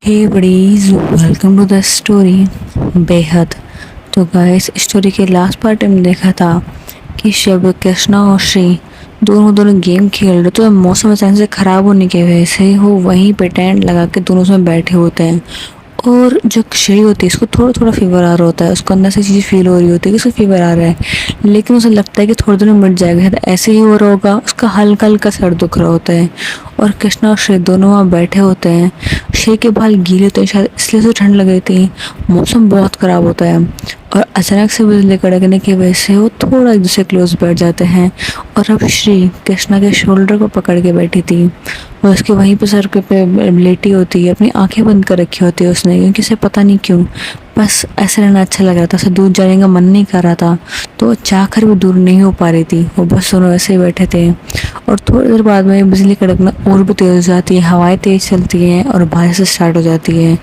Hey buddies, welcome to the story Behad. तो guys, story के last part में देखा था कि शिव, कृष्णा और श्री दोनों गेम खेल रहे। तो मौसम अचानक से ख़राब होने की वजह से वो वहीं पे टेंट लगा के दोनों उसमें बैठे होते हैं। और जो श्री होती है, उसको थोड़ा थोड़ा फीवर आ रहा होता है। उसको अंदर से चीज़ फील हो रही होती है कि उसको फीवर आ रहा है, लेकिन उसे लगता है कि थोड़ी देर में मिट जाएगा। शायद ऐसे ही हो रहा होगा। उसका हल्का हल्का सर दुख रहा होता है और कृष्णा और श्री दोनों वहाँ बैठे होते हैं। श्री के बाल गीले होते हैं, शायद इसलिए उसे ठंड लग रही थी। मौसम बहुत ख़राब होता है और अचानक से बिजली कड़कने की वजह से वो थोड़ा एक दूसरे क्लोज बैठ जाते हैं। और अब श्री कृष्णा के शोल्डर को पकड़ के बैठी थी और उसके वहीं पे सर पे लेटी होती है। अपनी आंखें बंद कर रखी होती है उसने, क्योंकि उसे पता नहीं क्यों बस ऐसे रहना अच्छा लग रहा था। उसे दूर जाने का मन नहीं कर रहा था, तो चाह कर भी दूर नहीं हो पा रही थी। वो बस दोनों ऐसे ही बैठे थे और थोड़ी देर बाद में बिजली कड़कना और भी तेज हो जाती है। हवाएं तेज चलती हैं और बारिश स्टार्ट हो जाती है।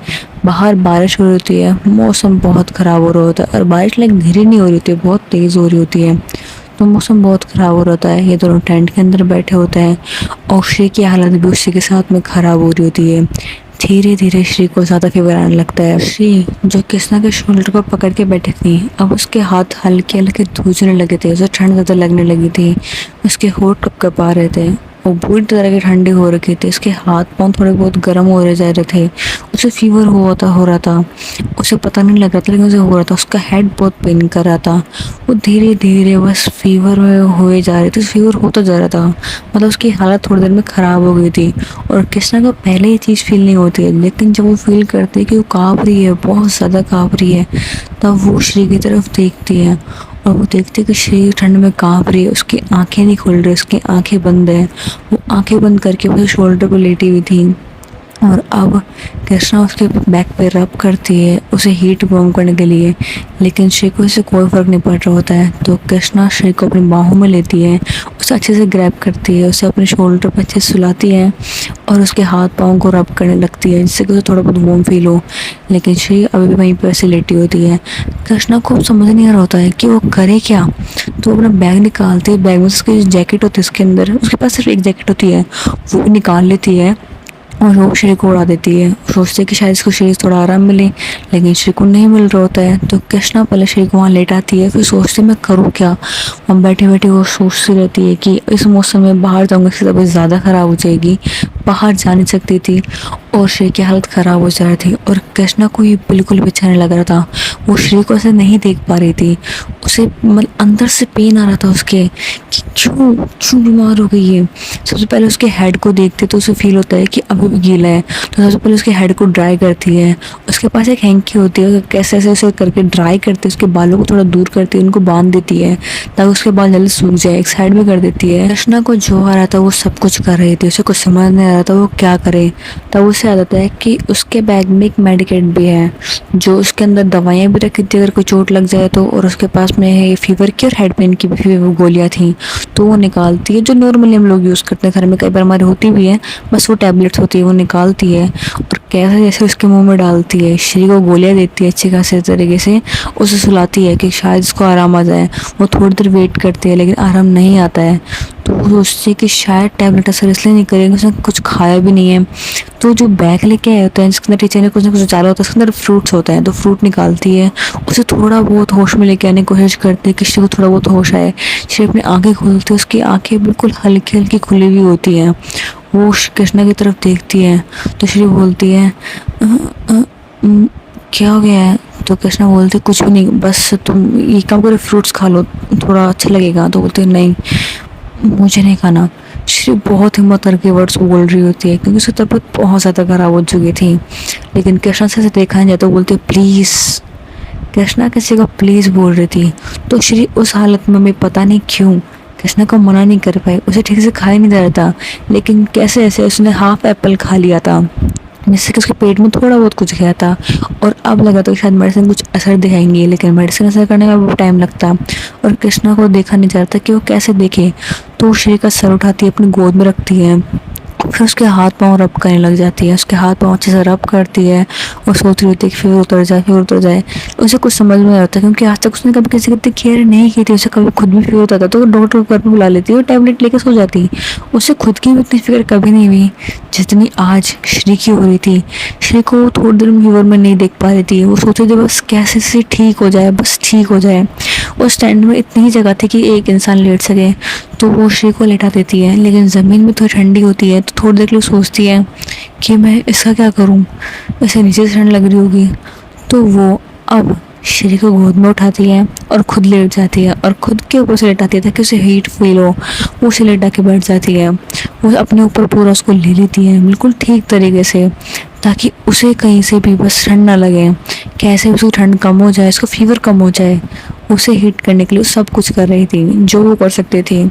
बाहर बारिश हो रही होती है, मौसम बहुत ख़राब हो रहा होता है और बारिश धीरे नहीं हो रही होती है, बहुत तेज़ हो रही होती है। तो मौसम बहुत ख़राब हो रहा होता है। ये दोनों टेंट के अंदर बैठे होते हैं और श्री की हालत भी उसी के साथ में ख़राब हो रही होती है। धीरे धीरे श्री को ज़्यादा फीवर आने लगता है। श्री जो कृष्णा के शोल्डर को पकड़ के बैठी थी, अब उसके हाथ हल्के हल्के धूजने लगे थे। उसे ठंड ज़्यादा लगने लगी थी। उसके होंठ कँप आ रहे थे। वो बुरी तरह के ठंडे हो रखे थे। उसके हाथ पांव थोड़े बहुत गर्म हो रहे जा रहे थे। उसे फीवर हो रहा था। उसे पता नहीं लग रहा था, लेकिन उसे हो रहा था। उसका हेड बहुत पेन कर रहा था। वो धीरे धीरे बस फीवर में हुए जा रहे थे। फीवर होता जा रहा था, मतलब उसकी हालत थोड़ी देर में ख़राब हो गई थी। और कृष्णा को पहले ये चीज़ फील नहीं होती है, लेकिन जब वो फील करती है कि वो काँप रही है, बहुत ज़्यादा काँप रही है, तब वो श्री की तरफ देखती है और वो देखती है कि श्री ठंड में काँप रही है। उसकी आंखें नहीं खुल रही, उसकी आंखें बंद है। वो आंखें बंद करके अपने शोल्डर पर लेटी हुई थी और अब कृष्णा उसके बैक पे रब करती है उसे हीट बर्न करने के लिए, लेकिन श्री को इससे कोई फ़र्क नहीं पड़ रहा होता है। तो कृष्णा श्री को अपनी बाहों में लेती है, उसे अच्छे से ग्रैब करती है, उसे अपने शोल्डर पर अच्छे से सुलाती है और उसके हाथ पाँव को रब करने लगती है, जिससे कि उसे थोड़ा बहुत वार्म फील हो। लेकिन श्री अभी भी वहीं पर ऐसे लेटी होती है। कृष्णा को समझ नहीं आ रहा होता है कि वो करे क्या। तो अपना बैग निकालती है। बैग में उसकी जैकेट होती है, उसके अंदर उसके पास सिर्फ एक जैकेट होती है, वो निकाल लेती है और वो श्री को उड़ा देती है। सोचते कि शायद इसको श्री थोड़ा आराम मिले, लेकिन श्री को नहीं मिल रहा होता है। तो कृष्णा पहले श्री को वहाँ लेटाती है, फिर सोचते मैं करूँ क्या। वहाँ बैठे बैठे वो सोचती रहती है कि इस मौसम में बाहर जाऊँगी इसकी तबीयत ज़्यादा ख़राब हो जाएगी। बाहर जा नहीं सकती थी और श्री की हालत ख़राब हो जा रही थी और कृष्णा को ये बिल्कुल भी अच्छा नहीं लग रहा था। वो श्री को ऐसे नहीं देख पा रही थी। उसे मतलब अंदर से पेन आ रहा था उसके कि क्यों क्यों बीमार हो गई है। सबसे पहले उसके हेड को देखते तो उसे फील होता है कि अभी भी गीला है, तो सबसे पहले उसके हेड को ड्राई करती है। उसके पास एक हैंकी होती है, कैसे ऐसे ऐसे करके ड्राई करती है। उसके बालों को थोड़ा दूर करती है, उनको बांध देती है ताकि उसके बाल जल्दी सूख जाए। एक साइड में कर देती है। कृष्णा को जो आ रहा था वो सब कुछ कर रही थी, उसे कुछ समझ नहीं आ रहा था वो क्या करे। तब उसे याद आता है कि उसके बैग में एक मेडिकेट भी है, जो उसके अंदर दवाइयाँ भी रखी थी अगर कोई चोट लग जाए तो, और उसके पास में फीवर की और हेड पेन की भी गोलियाँ थी। तो वो निकालती है, जो नॉर्मली हम लोग यूज़ करते हैं घर में, कई बार हमारी होती भी है, बस वो टैबलेट्स होती है, वो निकालती है और कैसे जैसे उसके मुंह में डालती है। श्री को गोलियाँ देती है अच्छी खासी तरीके से, उसे सुलाती है कि शायद इसको आराम आ जाए। वो थोड़ी देर वेट करती है, लेकिन आराम नहीं आता है। तो वो सोचती है कि शायद टैबलेट असर इसलिए नहीं करेगी, उसने कुछ खाया भी नहीं है। तो जो बैग लेके आए होते हैं जिसके अंदर टीचर ने कुछ ना कुछ डाला होता है, उसके अंदर फ्रूट्स होते हैं, तो फ्रूट निकालती है, उसे थोड़ा बहुत होश में लेके आने की कोशिश करती है कि श्री को थोड़ा बहुत होश आए। श्री अपनी आंखें खोलती है, उसकी आंखें बिल्कुल हल्की हल्की खुली हुई होती हैं। वो कृष्णा की तरफ देखती है तो श्री बोलती है क्या हो गया है। तो कृष्णा बोलते कुछ भी नहीं, बस तुम ये काम करो, फ्रूट्स खा लो, थोड़ा अच्छा लगेगा। तो बोलते नहीं, मुझे नहीं खाना। श्री बहुत हिम्मत करके वर्ड्स बोल रही होती है, क्योंकि उसकी तबीयत बहुत ज़्यादा खराब हो चुकी थी। लेकिन कृष्णा से देखा नहीं जाता, बोलते प्लीज़। कृष्णा किसी को प्लीज़ बोल रही थी। तो श्री उस हालत में भी पता नहीं क्यों कृष्णा को मना नहीं कर पाई। उसे ठीक से खाया नहीं जा रहा था, लेकिन कैसे ऐसे उसने हाफ एप्पल खा लिया था, जिससे कि उसके पेट में थोड़ा बहुत कुछ गया था। और अब लगा था कि शायद मेडिसिन कुछ असर दिखाएंगी, लेकिन मेडिसिन असर करने में बहुत टाइम लगता और कृष्णा को देखा नहीं जा रहा था कि वो कैसे देखे। तो श्री का सर उठाती है, अपनी गोद में रखती है फिर उसके हाथ पाँव रब करने लग जाती है, उसके हाथ पाँव अच्छे से रब करती है और सोच रही होती है कि फीवर उतर जाए, फीवर उतर जाए। उसे कुछ समझ में नहीं आता क्योंकि आज तक उसने कभी किसी की इतनी केयर नहीं की थी। उसे कभी खुद भी फीवर होता था तो डॉक्टर को घर पे बुला लेती और टैबलेट लेके सो जाती। उसे खुद की भी इतनी फिक्र कभी नहीं हुई जितनी आज श्री की हो रही थी। श्री को थोड़ी देर में फीवर में नहीं देख पा रही थी, वो सोच रही थी बस कैसे से ठीक हो जाए, बस ठीक हो जाए। उस टेंट में इतनी ही जगह थी कि एक इंसान लेट सके, तो वो श्री को लेटा देती है। लेकिन ज़मीन में थोड़ी ठंडी होती है तो थोड़ी देर के लिए सोचती है कि मैं इसका क्या करूं, इसे नीचे से ठंड लग रही होगी। तो वो अब श्री को गोद में उठाती है और खुद लेट जाती है और खुद के ऊपर से लेटाती है ताकि उसे हीट फील हो। वो उसे लेटा के बैठ जाती है, वो अपने ऊपर पूरा उसको ले लेती है बिल्कुल ठीक तरीके से, ताकि उसे कहीं से भी बस ठंड ना लगे। कैसे उसको ठंड कम हो जाए, उसको फीवर कम हो जाए। उसे हीट करने के लिए सब कुछ कर रही थी जो वो कर सकती थी।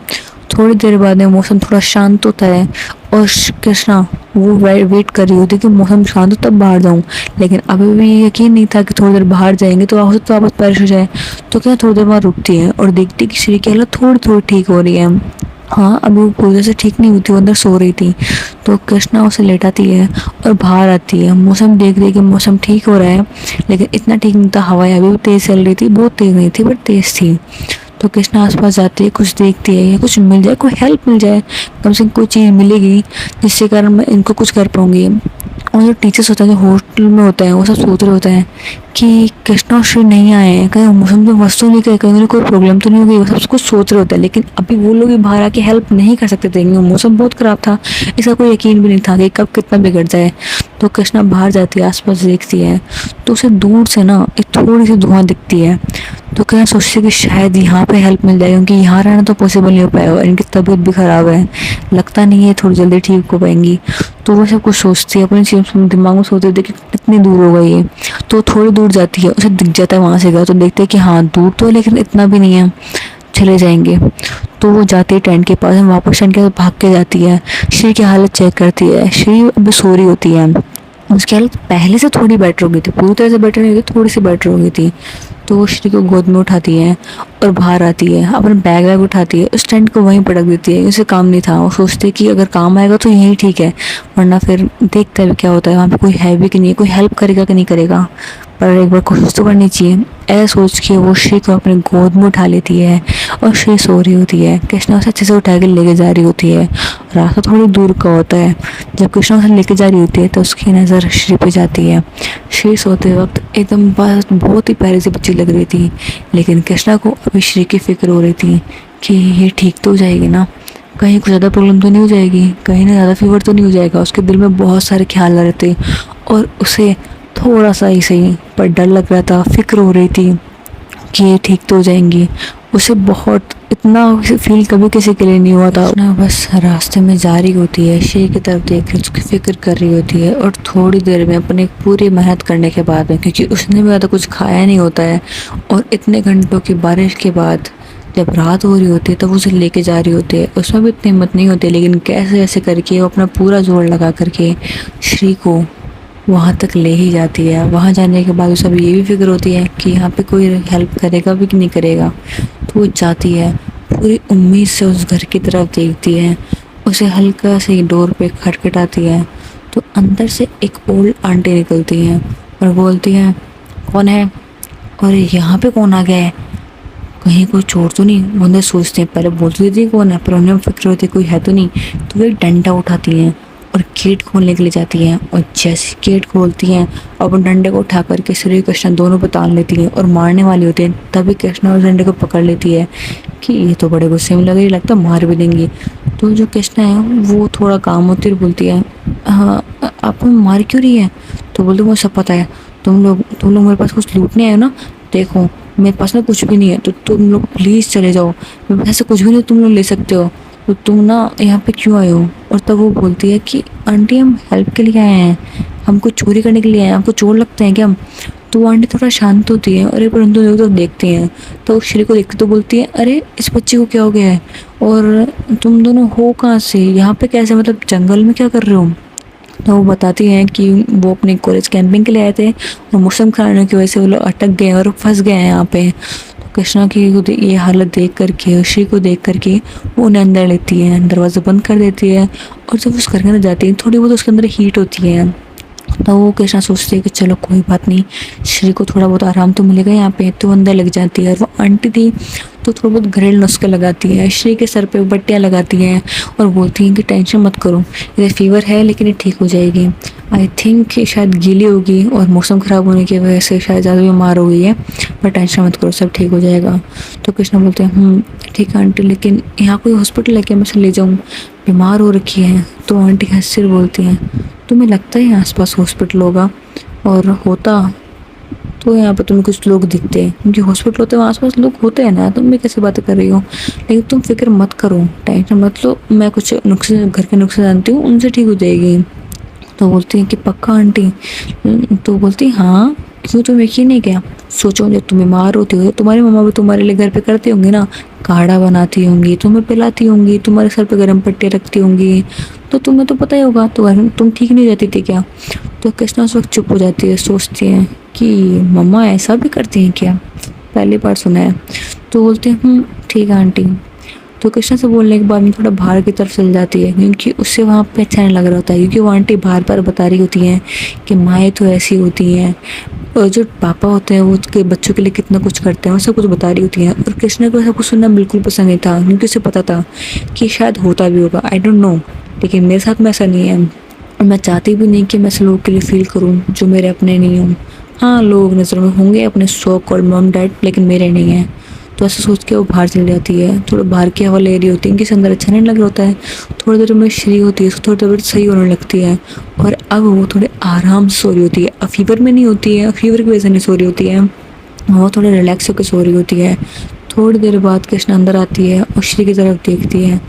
थोड़ी देर बाद में मौसम थोड़ा शांत होता है और कृष्णा वो वेट कर रही होती कि मौसम शांत हो तब बाहर जाऊं। लेकिन अभी भी यकीन नहीं था कि थोड़ी देर बाहर जाएंगे तो हो सकता है वापस बारिश हो जाए। तो क्या थोड़ी देर बाद रुकती है और देखती कि श्री की हालत थोड़ी थोड़ी ठीक हो रही है। हाँ, अभी वो पूरी तरह से ठीक नहीं हुई थी, वो अंदर सो रही थी। तो कृष्णा उसे लेटाती है और बाहर आती है। मौसम देख रही है कि मौसम ठीक हो रहा है, लेकिन इतना ठीक नहीं था। हवाएं अभी भी तेज चल रही थी, बहुत तेज नहीं थी बट तेज थी। तो कृष्णा आसपास जाती है, कुछ देखती है या कुछ मिल जाए, कोई हेल्प मिल जाए, कम से कम कोई चीज़ मिलेगी जिससे कारण मैं इनको कुछ कर पाऊंगी। और जो टीचर्स होते हैं जो हॉस्टल में होते हैं वो सब सोच रहे होते हैं कि कृष्णा और श्री नहीं आए हैं, कहीं मौसम में वस्तु नहीं, कहीं कहीं कोई प्रॉब्लम तो नहीं हो गई, वो सब कुछ सोच रहे होते हैं। लेकिन अभी वो लोग भी बाहर आके हेल्प नहीं कर सकते थे क्योंकि मौसम बहुत खराब था। इसका कोई यकीन भी नहीं था कि कब कितना बिगड़ जाए। तो कृष्णा बाहर जाती है, आसपास देखती है तो उसे दूर से ना एक थोड़ी सी धुआं दिखती है। तो क्या सोचती है कि शायद यहाँ पे हेल्प मिल जाए क्योंकि यहाँ रहना तो पॉसिबल नहीं हो पाएगा, इनकी तबीयत भी खराब है, लगता नहीं है थोड़ी जल्दी ठीक हो पाएंगी। तो वो सब कुछ सोचती है, अपने दिमाग में सोचती है कि कितनी दूर होगा ये। तो थोड़ी दूर जाती है, उसे दिख जाता है वहाँ से गया, तो देखते हैं कि हाँ दूर तो है लेकिन इतना भी नहीं है, चले जाएंगे। तो वो जाती है टेंट के पास, वापस टेंट के पास भाग के जाती है। श्री की हालत चेक करती है, श्री अभी सो रही होती है। उसकी हालत पहले से थोड़ी बेटर हो गई थी, पूरी तरह से बेटर नहीं हुई, थोड़ी सी बेटर हो गई थी। तो वो श्री को गोद में उठाती है और बाहर आती है, अपना बैग वैग उठाती है, उस टेंट को वहीं पटक देती है। उसे काम नहीं था, वो सोचती है कि अगर काम आएगा तो यही ठीक है, वरना फिर देखते हैं क्या होता है, वहाँ पे कोई है भी कि नहीं, कोई हेल्प करेगा कि नहीं करेगा, पर एक बार कोशिश तो करनी चाहिए। ऐसा सोच के वो श्री को अपने गोद में उठा लेती है और श्री सो रही होती है। कृष्णा उसे अच्छे से उठा के लेके जा रही होती है। रास्ता थोड़ी दूर का होता है। जब कृष्णा उसे लेके जा रही होती है तो उसकी नज़र श्री पे जाती है। श्री सोते वक्त एकदम बस बहुत ही प्यारी सी बच्ची लग रही थी, लेकिन कृष्णा को अभी श्री की फिक्र हो रही थी कि ये ठीक तो हो जाएगी ना, कहीं कुछ ज़्यादा प्रॉब्लम तो नहीं हो जाएगी, कहीं ना ज़्यादा फीवर तो नहीं हो जाएगा। उसके दिल में बहुत सारे ख्याल आ रहे थे और उसे थोड़ा सा ही सही पर डर लग रहा था, फिक्र हो रही थी कि ये ठीक तो हो जाएंगी। उसे बहुत इतना फील कभी किसी के लिए नहीं हुआ था ना। बस रास्ते में जा रही होती है, श्री की तरफ देख कर उसकी फिक्र कर रही होती है और थोड़ी देर में अपनी पूरी मेहनत करने के बाद में, क्योंकि उसने भी ज़्यादा कुछ खाया नहीं होता है और इतने घंटों की बारिश के बाद जब रात हो रही होती है तब उसे लेके जा रही होती है। उसमें भी इतनी हिम्मत नहीं होती, लेकिन कैसे ऐसे करके वो अपना पूरा जोर लगा करके श्री को वहाँ तक ले ही जाती है। वहाँ जाने के बाद उसे ये भी फिक्र होती है कि यहाँ पे कोई हेल्प करेगा भी कि नहीं करेगा। तो वो जाती है, पूरी उम्मीद से उस घर की तरफ देखती है। उसे हल्का से डोर पे खटखटाती है तो अंदर से एक ओल्ड आंटी निकलती हैं और बोलती हैं, कौन है और यहाँ पे कौन आ गया है, कहीं कोई चोर तो नहीं। वो अंदर सोचते हैं, पहले बोलती थी कौन है, पर उन्हें फिक्र होती कोई है तो नहीं। तो वो एक डंडा उठाती हैं और गेट खोलने के लिए जाती हैं और जैसे गेट खोलती हैं और उन डंडे को उठा करके श्री कृष्णा दोनों पर तान लेती हैं और मारने वाली होती है। तभी कृष्णा उस डंडे को पकड़ लेती है कि ये तो बड़े गुस्से में लग रही, लगता मार भी देंगी। तो जो कृष्णा है वो थोड़ा काम होती है, बोलती है, हाँ आप मार क्यों रही है। तो बोलते मुझे सब पता है, तुम लोग मेरे पास कुछ लूटने आए ना, देखो मेरे पास ना कुछ भी नहीं है, तो तुम लोग प्लीज़ चले जाओ, मेरे पास ऐसे कुछ भी नहीं तुम लोग ले सकते हो, तो तुम ना यहाँ पे क्यों आए हो। और तब वो बोलती है कि आंटी हम हेल्प के लिए आए हैं, हमको चोरी करने के लिए आए हैं, हमको चोर लगते हैं क्या हम। तो वो आंटी थोड़ा शांत होती है और एक बार उन दोनों तो देखते हैं। तो श्री को देखते तो बोलती है, अरे इस बच्चे को क्या हो गया है और तुम दोनों हो कहाँ से, यहाँ पे कैसे, मतलब जंगल में क्या कर रहे हो। तो वो बताती हैं कि वो अपने कॉलेज कैंपिंग के लिए आए थे और मौसम खराब होने की वजह से वो लोग अटक गए और फंस गए हैं यहाँ पे। तो कृष्णा की ये हालत देख करके, श्री को देख करके वो उन्हें अंदर लेती है, दरवाज़ा बंद कर देती है और जब उस घर के अंदर जाती है थोड़ी बहुत उसके अंदर हीट होती है, तो वो कृष्णा सोचती है कि चलो कोई बात नहीं, श्री को थोड़ा बहुत आराम तो मिलेगा यहाँ पे, तो अंदर लग जाती है। और वो आंटी थी तो थोड़ा बहुत घरेलू नुस्खे लगाती है, श्री के सर पे बट्टियाँ लगाती हैं और बोलती हैं कि टेंशन मत करो, ये फीवर है लेकिन ये ठीक हो जाएगी। आई थिंक शायद गीली होगी और मौसम ख़राब होने की वजह से शायद ज़्यादा बीमार हो गई है, पर टेंशन मत करो, सब ठीक हो जाएगा। तो कृष्णा बोलते हैं ठीक है आंटी, लेकिन यहाँ कोई हॉस्पिटल है क्या, मैं से ले जाऊँ, बीमार हो रखी है। तो आंटी हंस सिर बोलती हैं तुम्हें लगता है आसपास हॉस्पिटल होगा, और होता तो यहाँ पर तुम्हें कुछ लोग दिखते हैं, क्योंकि हॉस्पिटल होते हैं वहाँ आसपास लोग होते हैं ना, तुम भी कैसे बातें कर रही हो, लेकिन तुम फिक्र मत करो, टेंशन मत लो, मैं कुछ नुस्खे घर के नुस्खे जानती हूँ, उनसे ठीक हो जाएगी। तो बोलती है कि पक्का आंटी। तो बोलती हाँ, क्यों तुम यकीन नहीं क्या, सोचो जब तुम बीमार होती हो तो तुम्हारी मम्मा भी तुम्हारे लिए घर पे करती होंगी ना, काढ़ा बनाती होंगी, तुम्हें पिलाती होंगी, तुम्हारे सर पे गर्म पट्टियाँ रखती होंगी, तो तुम्हें तो पता ही होगा, तो तुम ठीक नहीं रहती थी क्या। तो कृष्णा उस वक्त चुप हो जाती है, सोचती है कि मम्मा ऐसा भी करती हैं क्या, पहली बार सुना है। तो बोलते हैं ठीक है आंटी। तो कृष्णा से बोलने के बाद में थोड़ा बाहर की तरफ चल जाती है, क्योंकि उससे वहाँ पे अच्छा नहीं लग रहा होता है, क्योंकि वो आंटी बार बार बता रही होती हैं कि माएँ तो ऐसी होती हैं, और जो पापा होते हैं वो उसके बच्चों के लिए कितना कुछ करते हैं, वो सब कुछ बता रही होती हैं। और कृष्णा को सब कुछ सुनना बिल्कुल पसंद नहीं था, क्योंकि उसे पता था कि शायद होता भी होगा, आई डोंट नो, लेकिन मेरे साथ में ऐसा नहीं है, और मैं चाहती भी नहीं कि मैं ऐसे लोगों के लिए फील करूँ जो मेरे अपने नहीं हों। हाँ, लोग नज़र में होंगे अपने सो कॉल्ड मॉम डैड, लेकिन मेरे नहीं हैं। तो ऐसा सोच के वो बाहर चली जाती है, थोड़ा बाहर की हवा ले रही होती है, इनके अंदर अच्छा नहीं लग रहा होता है। थोड़ी देर में श्री होती है, उसको थोड़ी तबीयत सही होने लगती है, और अब वो थोड़े आराम से सो रही होती है, अब फीवर में नहीं होती है, फीवर की वजह से नहीं सो रही होती है, वो थोड़े रिलैक्स होकर सो रही होती है। थोड़ी देर बाद कृष्णा अंदर आती है और श्री की तरफ देखती है,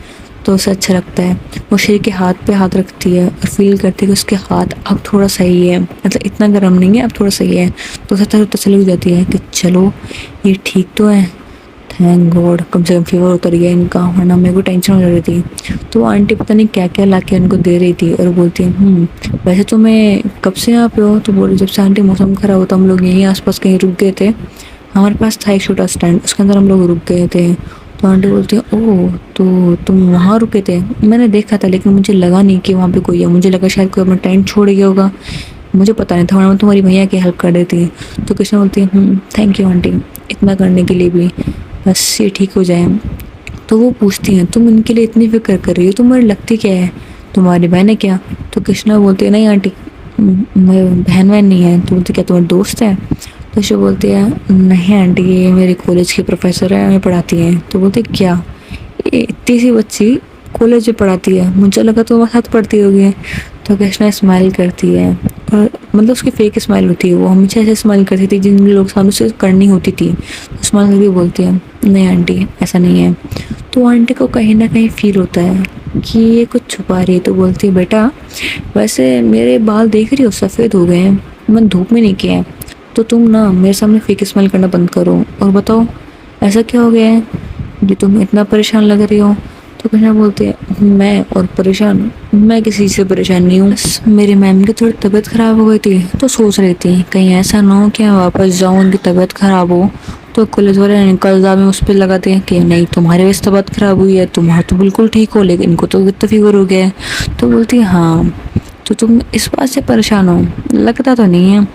तो उसे अच्छा लगता है। वो श्री के हाथ पे हाथ रखती है और फील करती है कि उसके हाथ अब थोड़ा सही है, मतलब इतना गर्म नहीं है, अब थोड़ा सही है। तो उसे तरफ तसल्ली हो जाती है कि चलो ये ठीक तो है, थैंक गॉड, कम से कम फीवर उतर गया इनका, वरना मेरे को टेंशन हो रही थी। तो वो आंटी पता नहीं क्या क्या ला के उनको दे रही थी, और बोलती है वैसे तो मैं कब से यहाँ पे हो। तो बोली जब से आंटी मौसम खराब होता हम लोग यहीं आसपास कहीं रुक गए थे, हमारे पास था एक छोटा स्टैंड, उसके अंदर हम लोग रुक गए थे। तो आंटी बोलती है ओह, तो तुम वहाँ रुके थे, मैंने देखा था लेकिन मुझे लगा नहीं कि वहाँ पे कोई है, मुझे लगा शायद कोई अपना टेंट छोड़ गया होगा, मुझे पता नहीं था, वरना मैं तुम्हारी भैया की हेल्प कर देती। तो कृष्णा बोलती है थैंक यू आंटी, इतना करने के लिए भी, बस ये ठीक हो जाए। तो वो पूछती हैं तुम इनके लिए इतनी फिक्र कर रही हो, तुम्हारी लगती क्या है, तुम्हारी बहन है क्या। तो कृष्णा बोलती है नहीं आंटी, मैं बहन वहन नहीं है। तो बोलती क्या तुम्हारी दोस्त है। तो शिव बोलती है नहीं आंटी, ये मेरे कॉलेज की प्रोफेसर है, हमें पढ़ाती हैं। तो बोलती क्या, ये इतनी सी बच्ची कॉलेज में पढ़ाती है, मुझे लगा तो वहाँ साथ पढ़ती होगी। तो कृष्णा स्माइल करती है, और मतलब उसकी फेक स्माइल होती है, वो हमेशा ऐसे स्माइल करती थी जिन लोग सामने से करनी होती थी, तो स्माइल करके बोलती है नहीं आंटी ऐसा नहीं है। तो आंटी को कहीं ना कहीं फील होता है कि ये कुछ छुपा रही है। तो बोलती है बेटा वैसे मेरे बाल देख रही हो सफ़ेद हो गए हैं, मैं धूप में नहीं किया है, तो तुम ना मेरे सामने फेक स्माइल करना बंद करो, और बताओ ऐसा क्या हो गया है जो तुम इतना परेशान लग रही हो। तो कृष्णा बोलते हैं मैं और परेशान, मैं किसी चीज़ से परेशान नहीं हूँ, बस मेरी मैम की थोड़ी तबीयत ख़राब हो गई थी, तो सोच रही थी कहीं ऐसा ना हो कि मैं वापस जाऊँ उनकी तबीयत ख़राब हो, तो कॉलेज वाले निकल जा में उस पर लगाते हैं कि नहीं तुम्हारे वैसे तबीयत ख़राब हुई है, तुम्हारा तो बिल्कुल ठीक हो, लेकिन इनको तो कितना फीवर हो गया है। तो बोलती है हाँ, तो तुम इस बात से परेशान हो, लगता तो नहीं है।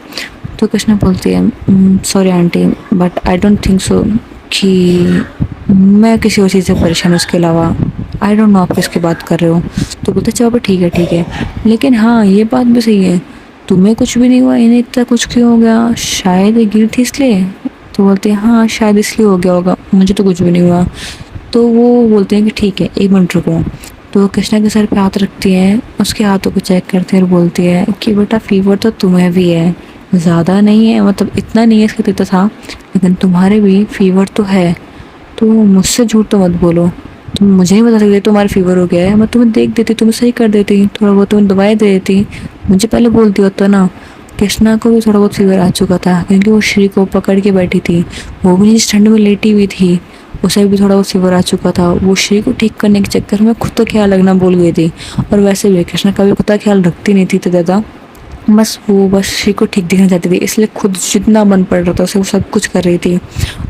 तो कृष्णा बोलती है sorry aunty, but I don't think so कि मैं किसी और चीज़ से परेशान हूँ, उसके अलावा आई डोंट नो आप किसकी बात कर रहे हो। तो बोलते चलो ठीक है, लेकिन हाँ ये बात भी सही है, तुम्हें कुछ भी नहीं हुआ, इन्हें इतना कुछ क्यों हो गया, शायद ये गिरी थी इसलिए। तो बोलते हैं हाँ शायद इसलिए हो गया होगा, मुझे तो कुछ भी नहीं हुआ। तो वो बोलते हैं कि ठीक है 1 मिनट रुको। तो कृष्णा के सर पे हाथ रखती है, उसके हाथों को चेक करते हैं और बोलती है कि बेटा फीवर तो तुम्हें भी है, ज़्यादा नहीं है, मतलब इतना नहीं है इसका तो था, लेकिन तुम्हारे भी फीवर तो है, तो मुझसे झूठ तो मत बोलो, तुम मुझे ही बता सकते तुम्हारा फीवर हो गया है, मैं तुम्हें देख देती, तुम्हें सही कर देती, थोड़ा बहुत तुम्हें दवाई दे देती, मुझे पहले बोल दिया होता ना। कृष्णा को भी थोड़ा बहुत फीवर आ चुका था, क्योंकि वो श्री को पकड़ के बैठी थी, वो भी जिस ठंड में लेटी हुई थी, उसे भी थोड़ा बहुत फीवर आ चुका था। वो श्री को ठीक करने के चक्कर में खुद का ख्याल रखना भूल गई थी, और वैसे भी कृष्णा कभी खुद का ख्याल रखती नहीं थी तो ज़्यादा, बस वो बस श्री को ठीक दिखना चाहती थी, इसलिए खुद जितना मन पड़ रहा था उसे वो सब कुछ कर रही थी।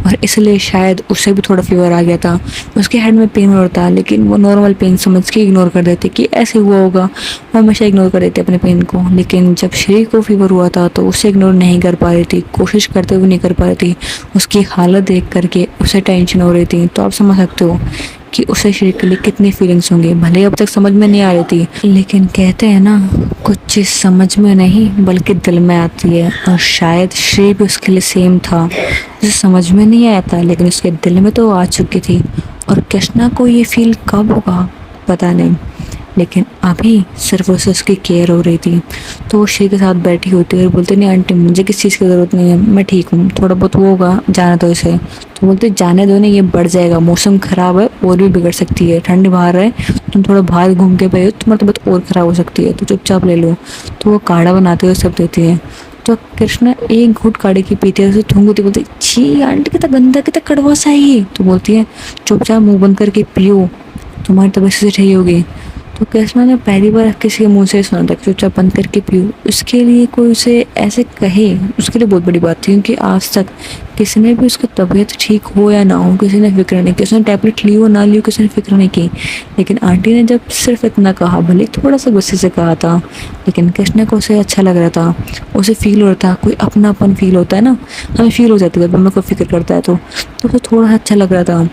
और इसलिए शायद उससे भी थोड़ा फीवर आ गया था। उसके हेड में पेन हो रहा था, लेकिन वो नॉर्मल पेन समझ के इग्नोर कर देती कि ऐसे हुआ होगा। वो हमेशा इग्नोर कर देते अपने पेन को। लेकिन जब श्री को फीवर हुआ था तो उसे इग्नोर नहीं कर पा रही थी, कोशिश करते हुए नहीं कर पा रही थी। उसकी हालत देख करके उसे टेंशन हो रही थी। तो आप समझ सकते हो कि उसे श्री के लिए कितनी फीलिंग्स होंगी। भले ही अब तक समझ में नहीं आ रही थी, लेकिन कहते हैं ना, कुछ चीज़ समझ में नहीं बल्कि दिल में आती है। और शायद श्री भी उसके लिए सेम था, उसे समझ में नहीं आया था लेकिन उसके दिल में तो आ चुकी थी। और कृष्णा को ये फील कब होगा पता नहीं, लेकिन अभी सिर्फ उसे उसकी केयर हो रही थी। तो वो श्री के साथ बैठी होती है और बोलती, नहीं आंटी मुझे किस चीज़ की ज़रूरत नहीं है, मैं ठीक हूँ, थोड़ा बहुत वो होगा, जाने दो इसे। तो बोलते जाने दो नहीं, ये बढ़ जाएगा, मौसम ख़राब है और भी बिगड़ सकती है, ठंड बाहर है, तुम थोड़ा बाहर घूम के गए हो, तुम्हारी तबीयत और ख़राब हो सकती है, तो चुपचाप ले लो। तो वो काढ़ा बनाते हुए सब देती है। तो कृष्णा एक घूंट काढ़े की पीती है, उसे थूंगती, बोलती छी आंटी कितना गंदा कितना कड़वा सा है ये। तो बोलती है चुपचाप मुँह बंद करके पियो, तुम्हारी तबीयत से सही होगी। तो कृष्णा ने पहली बार किसी के मुंह से सुना था कि चुपचाप बंद करके पियो। उसके लिए कोई उसे ऐसे कहे, उसके लिए बहुत बड़ी बात थी, क्योंकि आज तक किसी ने भी उसकी तबीयत ठीक हो या ना हो किसी ने फिक्र नहीं की। उसने टैबलेट ली हो ना ली हो किसी ने फिक्र नहीं की। लेकिन आंटी ने जब सिर्फ इतना कहा, भले थोड़ा सा गुस्से से कहा था, लेकिन कृष्णा को उसे अच्छा लग रहा था। उसे फील हो रहा था, कोई अपनापन फील होता है ना, हमें फील हो जाती है जब हमें कोई फिक्र करता है। तो उसे थोड़ा सा अच्छा लग रहा था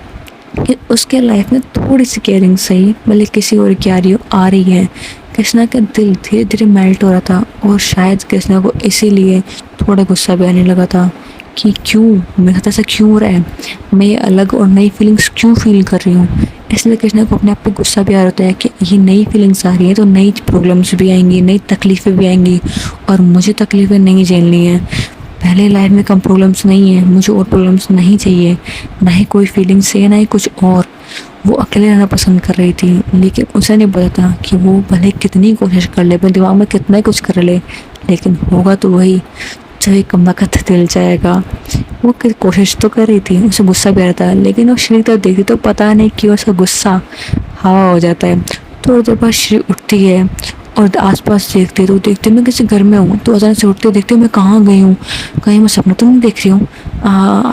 कि उसके लाइफ में थोड़ी सी केयरिंग सही भले किसी और की आ रही है। कृष्णा का दिल धीरे धीरे मेल्ट हो रहा था। और शायद कृष्णा को इसीलिए थोड़ा गुस्सा भी आने लगा था कि क्यों मेरे साथ ऐसा क्यों हो रहा है, मैं ये अलग और नई फीलिंग्स क्यों फील कर रही हूँ। इसलिए कृष्णा को अपने आप पे गुस्सा भी आ रहा होता है कि ये नई फीलिंग्स आ रही है तो नई प्रॉब्लम्स भी आएंगी, नई तकलीफ़ें भी आएंगी, और मुझे तकलीफ़ें नहीं झेलनी है। पहले लाइफ में कम प्रॉब्लम्स नहीं है, मुझे और प्रॉब्लम्स नहीं चाहिए, ना ही कोई फीलिंग्स है ना ही कुछ और। वो अकेले रहना पसंद कर रही थी, लेकिन उसे नहीं पता था कि वो भले कितनी कोशिश कर ले, अपने दिमाग में कितना ही कुछ कर ले, लेकिन होगा तो वही जब एक कमबख्त दिल जाएगा। वो कोशिश तो कर रही थी, उसे गुस्सा भी आ रहा था, लेकिन वो श्री तक देखती तो पता नहीं क्यों उसका गुस्सा हवा हो जाता है। थोड़ी देर बाद श्री उठती है और आसपास देखती है, तो देखती मैं किसी घर में हूँ। तो अचानक से उठती देखती हूँ मैं कहाँ गई हूँ, कहीं मैं सपना तो नहीं देख रही हूँ।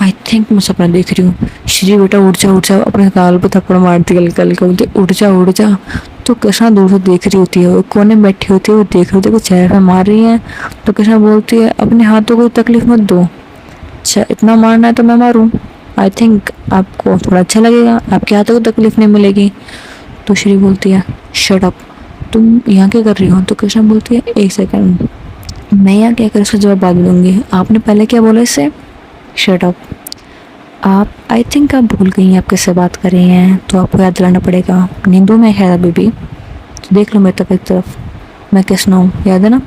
आई थिंक मैं सपना देख रही हूँ। श्री बेटा उठ जा, अपने गाल पर थप्पड़ मारती कल को, बोलती उठ जा। तो कृष्णा दूर से देख रही होती है, वो कोने में बैठी होती है, वो देख रही होती है को चेहरे पे मार रही है। तो कृष्णा बोलती है अपने हाथों को तकलीफ मत दो, अच्छा इतना मारना है तो मैं मारूँ, आई थिंक आपको थोड़ा अच्छा लगेगा, आपके हाथों को तकलीफ नहीं मिलेगी। तो श्री बोलती है शट अप, तुम यहाँ क्या कर रही हो। तो कृष्णा बोलती है एक सेकंड, मैं यहाँ क्या कर, उसका जवाब बाद में दूंगी, आपने पहले क्या बोला इससे, शट अप। आप आई थिंक आप भूल गई हैं आप किससे बात कर रही हैं, तो आपको याद दिलाना पड़ेगा। नींदों में है अभी भी, तो देख लो मेरे तक एक तरफ, मैं कृष्णा हूँ, याद है ना,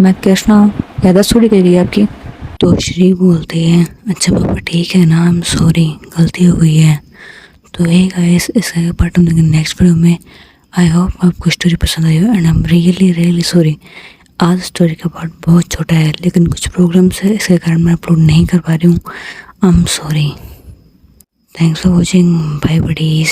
मैं कृष्णा हूँ, याददाश्त थोड़ी करी आपकी। तो श्री बोलती है अच्छा पापा ठीक है ना, आई एम सॉरी गलती हो गई है। तो हे गाइस, इसका पार्ट हम देखेंगे नेक्स्ट वीडियो में। आई होप आपको स्टोरी पसंद आई हो, and I am really sorry. आज स्टोरी का पार्ट बहुत छोटा है, लेकिन कुछ प्रॉब्लम्स है इसके कारण मैं अपलोड नहीं कर पा रही हूँ। I am sorry. Thanks for watching, bye buddies.